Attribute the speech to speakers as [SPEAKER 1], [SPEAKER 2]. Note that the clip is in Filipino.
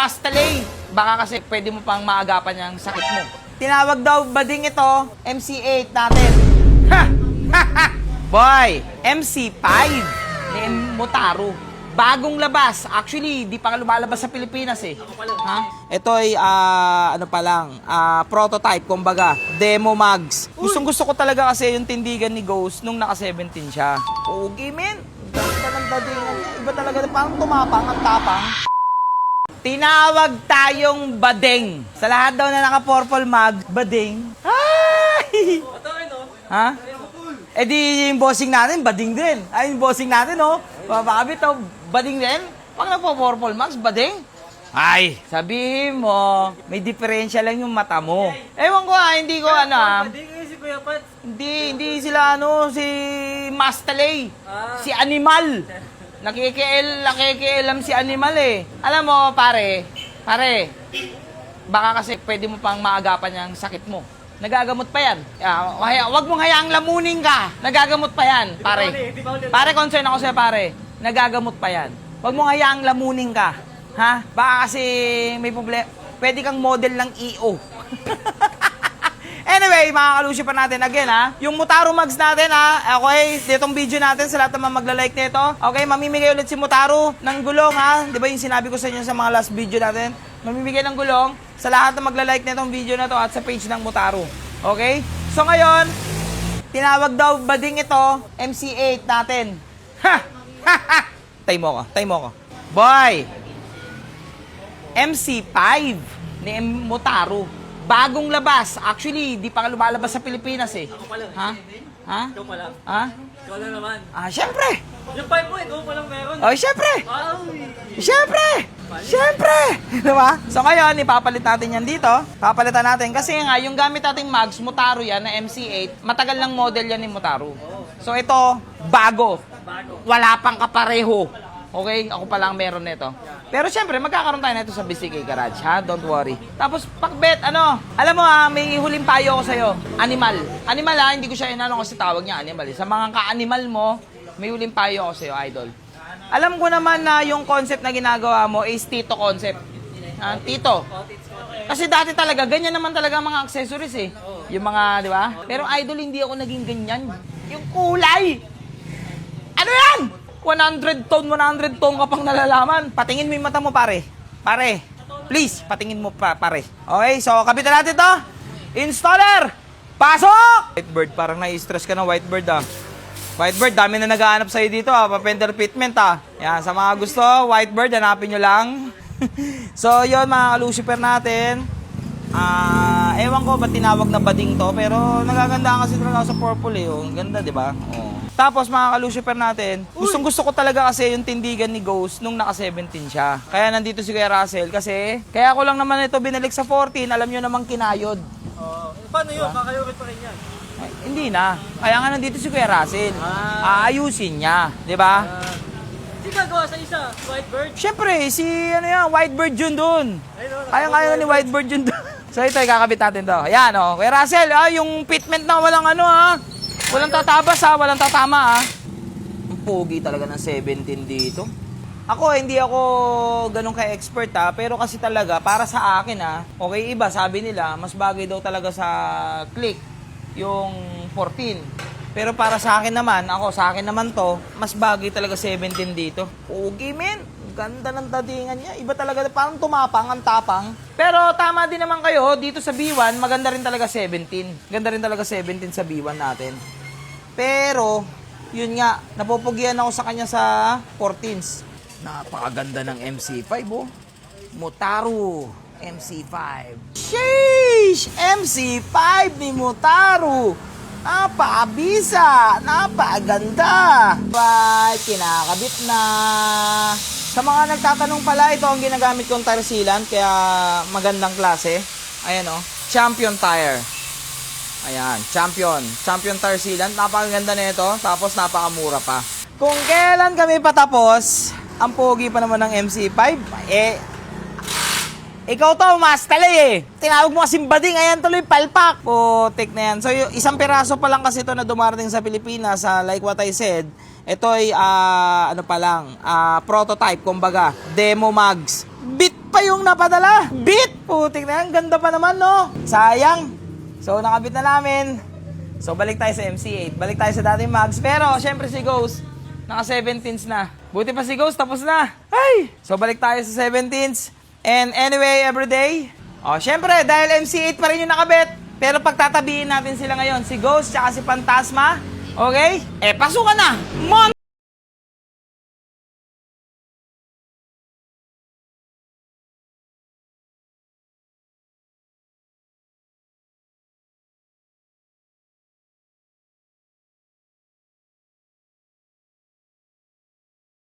[SPEAKER 1] Mastalay. Baka kasi pwede mo pang maagapan yung sakit mo. Tinawag daw bading ito, MC8 natin. Ha! Boy, MC5 ni Motaro. Bagong labas. Actually, di pa lumalabas sa Pilipinas eh. Ha? Ito ay ano pa lang, prototype, kumbaga, demo mags. Gustong-gusto ko talaga kasi yung tindigan ni Ghost nung naka-17 siya. Okay, men. Ganda ng dadingan niya. Iba talaga, parang tumapang at tapang. Tinawag tayong bading. Sa lahat daw na naka-purple mag, bading. Ay! Ha? Eh di yung bossing natin, bading din. Ay, yung bossing natin, oh. Papakabit, oh. Bading din. Pag nagpo-purple mags, bading. Ay, sabihin mo, may diferensya lang yung mata mo. Ewan ko hindi ko
[SPEAKER 2] Si Kuya Pat.
[SPEAKER 1] Hindi sila si Mastalay. Si Animal. Nakikialam si Animal eh. Alam mo, pare, baka kasi pwede mo pang maagapan yung sakit mo. Nagagamot pa yan. Wag mong hayaang lamunin ka. Nagagamot pa yan, pare. Pare, concern ako sa'yo, pare. Nagagamot pa yan. Wag mong hayaang lamunin ka. Ha? Baka kasi may problema. Pwede kang model ng EO. Anyway, mga kalusyo pa natin again, ha? Yung Motaro mags natin, ha? Okay, ditong video natin sa lahat ng mga magla-like nito. Okay, mamimigay ulit si Motaro ng gulong, ha? Di ba yung sinabi ko sa inyo sa mga last video natin? Mamimigay ng gulong sa lahat ng magla-like nitong video na to at sa page ng Motaro. Okay? So ngayon, tinawag daw bading ito, MC8 natin. Ha! Ha! Ha! Tay mo ko. Boy! MC5 ni Motaro. Bagong labas. Actually, di pa lumalabas sa Pilipinas eh.
[SPEAKER 2] Ako pa lang.
[SPEAKER 1] Ha? Ha?
[SPEAKER 2] Ikaw pa lang.
[SPEAKER 1] Ha?
[SPEAKER 2] Ikaw lang naman.
[SPEAKER 1] Syempre!
[SPEAKER 2] Yung 5 mo, ikaw pa lang meron.
[SPEAKER 1] Oh, syempre!
[SPEAKER 2] Ay!
[SPEAKER 1] Syempre! Diba? So ngayon, ipapalit natin yan dito. Papalitan natin. Kasi nga, yung gamit nating mags, Motaro yan, na MC8, matagal lang model yan ni Motaro. So ito, bago. Wala pang kapareho. Okay? Ako pa lang meron nito. Pero syempre, magkakaroon tayo nito sa BCK Garage, ha? Don't worry. Tapos, pakbet, alam mo may huling payo ako sa'yo. Animal. Animal, hindi ko siya inano kasi tawag niya animal. Sa mga ka-animal mo, may huling payo ako sa'yo, idol. Alam ko naman na yung concept na ginagawa mo is Tito concept. Tito. Kasi dati talaga, ganyan naman talaga ang mga accessories eh. Yung mga, di ba? Pero idol, hindi ako naging ganyan. Yung kulay! Ano yan? 100 tone ka pang nalalaman. Patingin mo yung mata mo, pare. Pare, please, patingin mo pare. Okay, so kapitan natin to. Installer! Pasok! Whitebird, parang nai-stress ka na, Whitebird, Whitebird, dami na naghahanap sa'yo dito, pa-fender fitment, Yan, sa mga gusto, Whitebird, hanapin nyo lang. So, yun, mga ka-Lucifer natin. Ewan ko ba't tinawag na bading to, pero nagaganda kasi talaga sa purple, Ang ganda, di ba? Tapos mga ka-Lucifer natin, gustong-gusto ko talaga kasi yung tindigan ni Ghost nung naka-17 siya. Kaya nandito si Kuya Russell kasi kaya ko lang naman ito binalik sa 14, alam nyo namang kinayod.
[SPEAKER 2] Paano yun? Kakayurit pa rin yan.
[SPEAKER 1] Ay, hindi na. Kaya nga nandito si Kuya Russell. Aayusin niya, di ba?
[SPEAKER 2] Hindi gagawa sa isa, Whitebird.
[SPEAKER 1] Siyempre, si Whitebird yun dun. Kaya ni Whitebird yun dun. So ito, kakabit natin to. Ayan, Kuya Russell, yung fitment na walang walang tatabas walang tatama Ang pogi talaga ng 17 dito. Ako, hindi ako ganun ka-expert pero kasi talaga, para sa akin okay, iba, sabi nila, mas bagay daw talaga sa click yung 14. Pero para sa akin naman, sa akin naman to, mas bagay talaga 17 dito. Pogi, men. Ganda ng datingan niya. Iba talaga, parang tumapang, ang tapang. Pero tama din naman kayo, dito sa B1, maganda rin talaga 17. Ganda rin talaga 17 sa B1 natin. Pero, yun nga, napupugian ako sa kanya sa 14s. Napakaganda ng MC5, Motaro MC5. Sheesh! MC5 ni Motaro. Napakabisa! Napakaganda! Bye! Kinakabit na! Sa mga nagtatanong pala, ito ang ginagamit kong tire sealant, kaya magandang klase. Ayan Champion tire. Ayan, Champion tire sealant. Napakaganda na ito, tapos napakamura pa. Kung kailan kami patapos, ang pogi pa naman ng MC5, ikaw to, Mastalay Tinawag mo kasing bading, ayan tuloy, palpak. Putik na yan. So, isang piraso pa lang kasi ito na dumarating sa Pilipinas, like what I said, ito ay, prototype, kumbaga, demo mags. Bit pa yung napadala. Beat! Putik na yan. Ganda pa naman, no? Sayang. So, nakabit na namin. So, balik tayo sa MC8. Balik tayo sa dating mags. Pero, syempre si Ghost, naka 17s na. Buti pa si Ghost, tapos na. Ay! So, balik tayo sa 17s. And anyway, everyday. O, syempre, dahil MC8 pa rin yung nakabit. Pero pagtatabihin natin sila ngayon, si Ghost tsaka si Fantasma. Okay? Pasukan na! Mon!